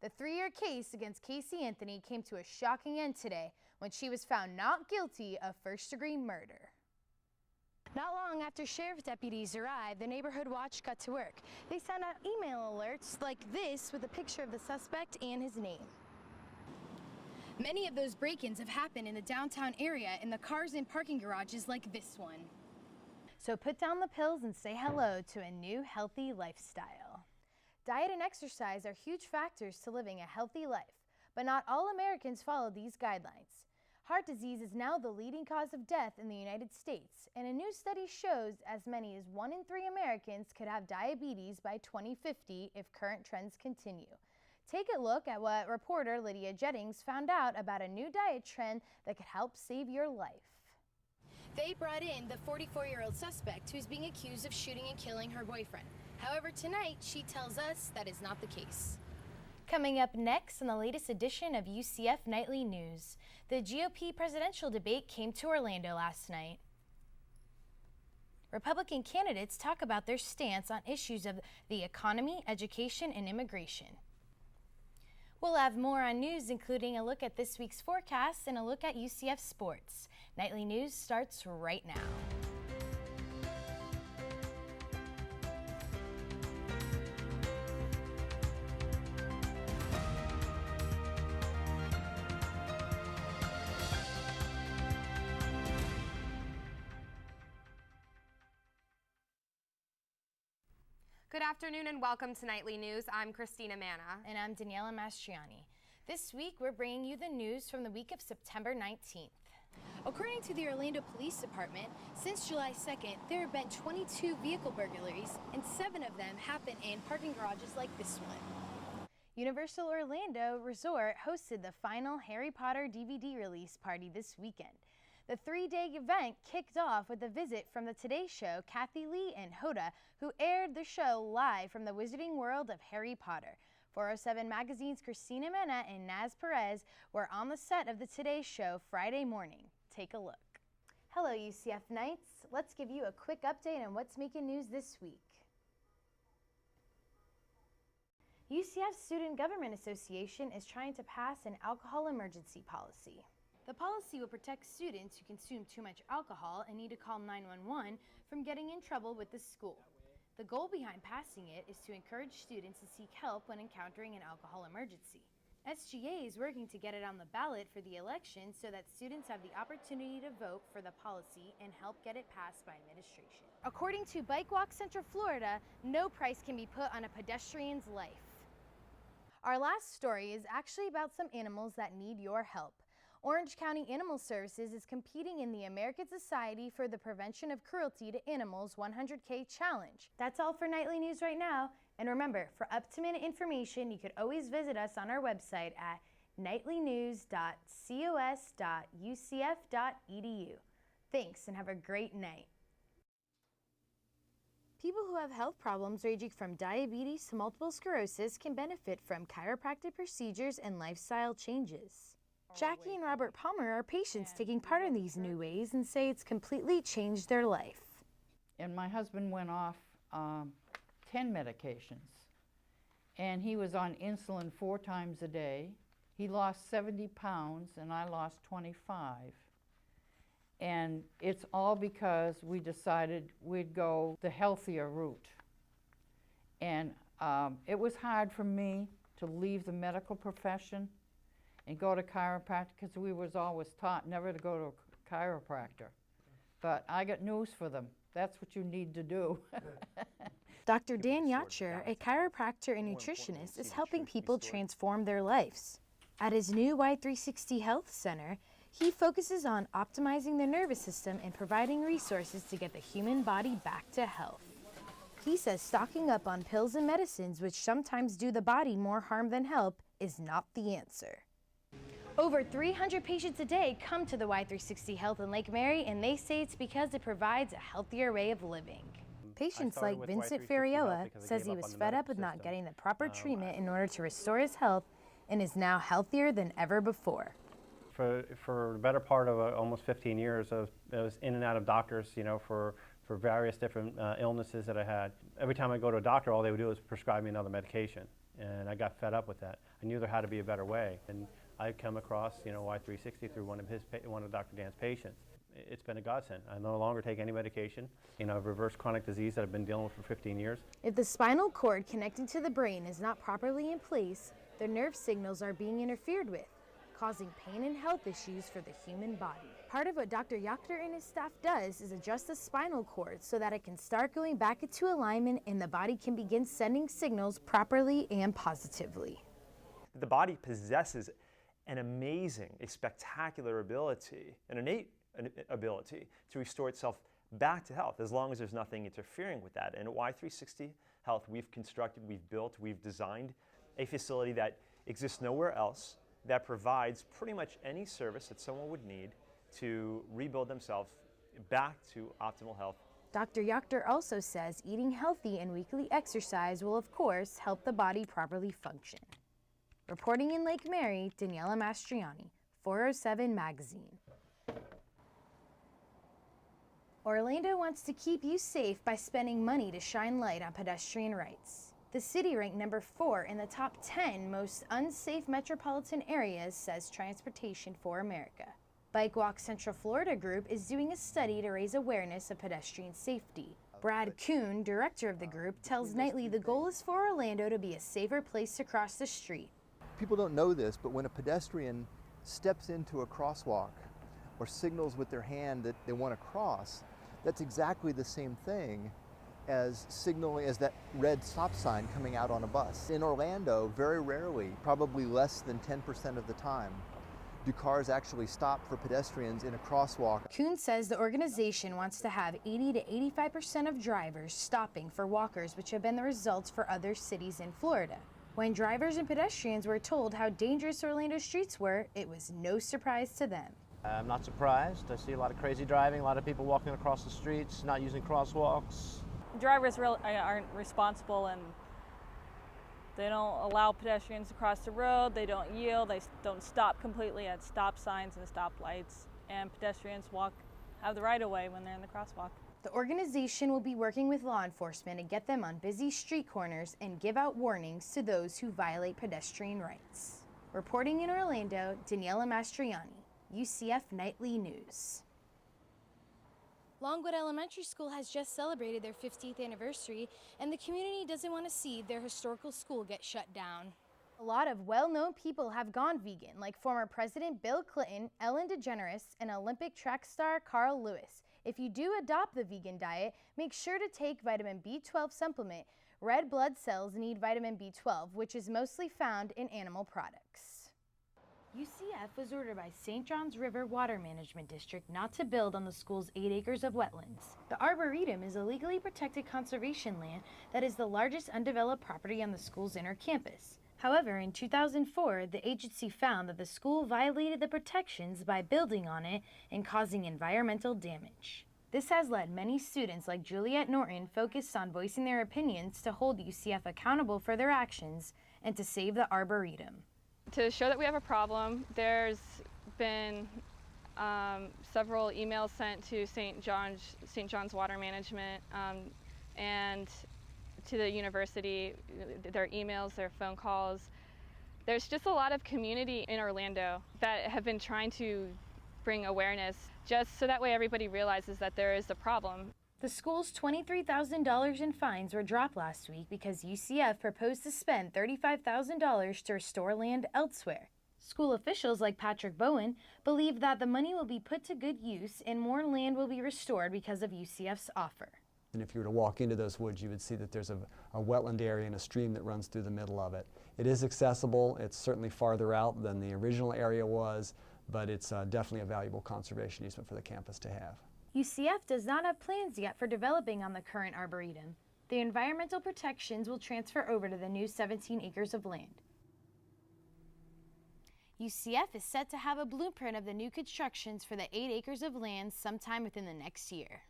The 3-year case against Casey Anthony came to a shocking end today when she was found not guilty of first-degree murder. Not long after sheriff deputies arrived, the Neighborhood Watch got to work. They sent out email alerts like this with a picture of the suspect and his name. Many of those break-ins have happened in the downtown area in the cars and parking garages like this one. So put down the pills and say hello to a new healthy lifestyle. Diet and exercise are huge factors to living a healthy life, but not all Americans follow these guidelines. Heart disease is now the leading cause of death in the United States, and a new study shows as many as 1 in 3 Americans could have diabetes by 2050 if current trends continue. Take a look at what reporter Lydia Jennings found out about a new diet trend that could help save your life. They brought in the 44-year-old suspect who's being accused of shooting and killing her boyfriend. However, tonight she tells us that is not the case. Coming up next in the latest edition of UCF Nightly News, the GOP presidential debate came to Orlando last night. Republican candidates talk about their stance on issues of the economy, education, and immigration. We'll have more on news, including a look at this week's forecast and a look at UCF sports. Nightly News starts right now. Good afternoon and welcome to Nightly News. I'm Christina Manna. And I'm Daniella Mastroianni. This week, we're bringing you the news from the week of September 19th. According to the Orlando Police Department, since July 2nd, there have been 22 vehicle burglaries, and 7 of them happen in parking garages like this one. Universal Orlando Resort hosted the final Harry Potter DVD release party this weekend. The 3-day event kicked off with a visit from the Today Show, Kathy Lee and Hoda, who aired the show live from the Wizarding World of Harry Potter. 407 Magazine's Christina Mena and Naz Perez were on the set of the Today Show Friday morning. Take a look. Hello, UCF Knights. Let's give you a quick update on what's making news this week. UCF Student Government Association is trying to pass an alcohol emergency policy. The policy will protect students who consume too much alcohol and need to call 911 from getting in trouble with the school. The goal behind passing it is to encourage students to seek help when encountering an alcohol emergency. SGA is working to get it on the ballot for the election so that students have the opportunity to vote for the policy and help get it passed by administration. According to Bike Walk Central Florida, no price can be put on a pedestrian's life. Our last story is actually about some animals that need your help. Orange County Animal Services is competing in the American Society for the Prevention of Cruelty to Animals 100K Challenge. That's all for Nightly News right now. And remember, for up-to-minute information, you could always visit us on our website at nightlynews.cos.ucf.edu. Thanks and have a great night. People who have health problems ranging from diabetes to multiple sclerosis can benefit from chiropractic procedures and lifestyle changes. Jackie and Robert Palmer are patients taking part in these new ways and say it's completely changed their life. And my husband went off 10 medications, and he was on insulin 4 times a day. He lost 70 pounds, and I lost 25. And it's all because we decided we'd go the healthier route. And it was hard for me to leave the medical profession and go to chiropractic because we was always taught never to go to a chiropractor. But I got news for them. That's what you need to do. Dr. Dan Yacher, a chiropractor and nutritionist, is helping people transform their lives. At his new Y360 Health Center, he focuses on optimizing the nervous system and providing resources to get the human body back to health. He says stocking up on pills and medicines, which sometimes do the body more harm than help, is not the answer. Over 300 patients a day come to the Y360 Health in Lake Mary, and they say it's because it provides a healthier way of living. Patients like Vincent Ferrioa says he was fed up with not getting the proper treatment in order to restore his health and is now healthier than ever before. For the better part of almost 15 years, I was in and out of doctors, for various different illnesses that I had. Every time I go to a doctor, all they would do is prescribe me another medication. and I got fed up with that. I knew there had to be a better way, and I come across, Y360 through one of Dr. Dan's patients. It's been a godsend. I no longer take any medication. I've reversed chronic disease that I've been dealing with for 15 years. If the spinal cord connecting to the brain is not properly in place, the nerve signals are being interfered with, causing pain and health issues for the human body. Part of what Dr. Yachter and his staff does is adjust the spinal cord so that it can start going back into alignment and the body can begin sending signals properly and positively. The body possesses an amazing, a spectacular ability, an innate ability to restore itself back to health as long as there's nothing interfering with that. And at Y360 Health, we've constructed, we've built, we've designed a facility that exists nowhere else, that provides pretty much any service that someone would need to rebuild themselves back to optimal health. Dr. Yachter also says eating healthy and weekly exercise will, of course, help the body properly function. Reporting in Lake Mary, Daniella Mastroianni, 407 Magazine. Orlando wants to keep you safe by spending money to shine light on pedestrian rights. The city ranked number 4 in the top 10 most unsafe metropolitan areas, says Transportation for America. Bike Walk Central Florida Group is doing a study to raise awareness of pedestrian safety. Brad Kuhn, director of the group, tells Nightly the goal is for Orlando to be a safer place to cross the street. People don't know this, but when a pedestrian steps into a crosswalk or signals with their hand that they want to cross, that's exactly the same thing as signaling as that red stop sign coming out on a bus. In Orlando, very rarely, probably less than 10% of the time, do cars actually stop for pedestrians in a crosswalk. Kuhn says the organization wants to have 80 to 85% of drivers stopping for walkers, which have been the results for other cities in Florida. When drivers and pedestrians were told how dangerous Orlando streets were, it was no surprise to them. I'm not surprised. I see a lot of crazy driving, a lot of people walking across the streets, not using crosswalks. Drivers aren't responsible, and they don't allow pedestrians to cross the road, they don't yield, they don't stop completely at stop signs and stoplights, and pedestrians have the right of way when they're in the crosswalk. The organization will be working with law enforcement to get them on busy street corners and give out warnings to those who violate pedestrian rights. Reporting in Orlando, Daniella Mastroianni, UCF Nightly News. Longwood Elementary School has just celebrated their 50th anniversary, and the community doesn't want to see their historical school get shut down. A lot of well-known people have gone vegan, like former President Bill Clinton, Ellen DeGeneres, and Olympic track star Carl Lewis. If you do adopt the vegan diet, make sure to take vitamin B12 supplement. Red blood cells need vitamin B12, which is mostly found in animal products. UCF was ordered by St. Johns River Water Management District not to build on the school's 8 acres of wetlands. The Arboretum is a legally protected conservation land that is the largest undeveloped property on the school's inner campus. However, in 2004, the agency found that the school violated the protections by building on it and causing environmental damage. This has led many students like Juliet Norton focused on voicing their opinions to hold UCF accountable for their actions and to save the Arboretum. To show that we have a problem, there's been several emails sent to St. John's Water Management and to the university, their emails, their phone calls. There's just a lot of community in Orlando that have been trying to bring awareness just so that way everybody realizes that there is a problem. The school's $23,000 in fines were dropped last week because UCF proposed to spend $35,000 to restore land elsewhere. School officials like Patrick Bowen believe that the money will be put to good use and more land will be restored because of UCF's offer. And if you were to walk into those woods, you would see that there's a wetland area and a stream that runs through the middle of it. It is accessible. It's certainly farther out than the original area was, but it's definitely a valuable conservation easement for the campus to have. UCF does not have plans yet for developing on the current Arboretum. The environmental protections will transfer over to the new 17 acres of land. UCF is set to have a blueprint of the new constructions for the 8 acres of land sometime within the next year.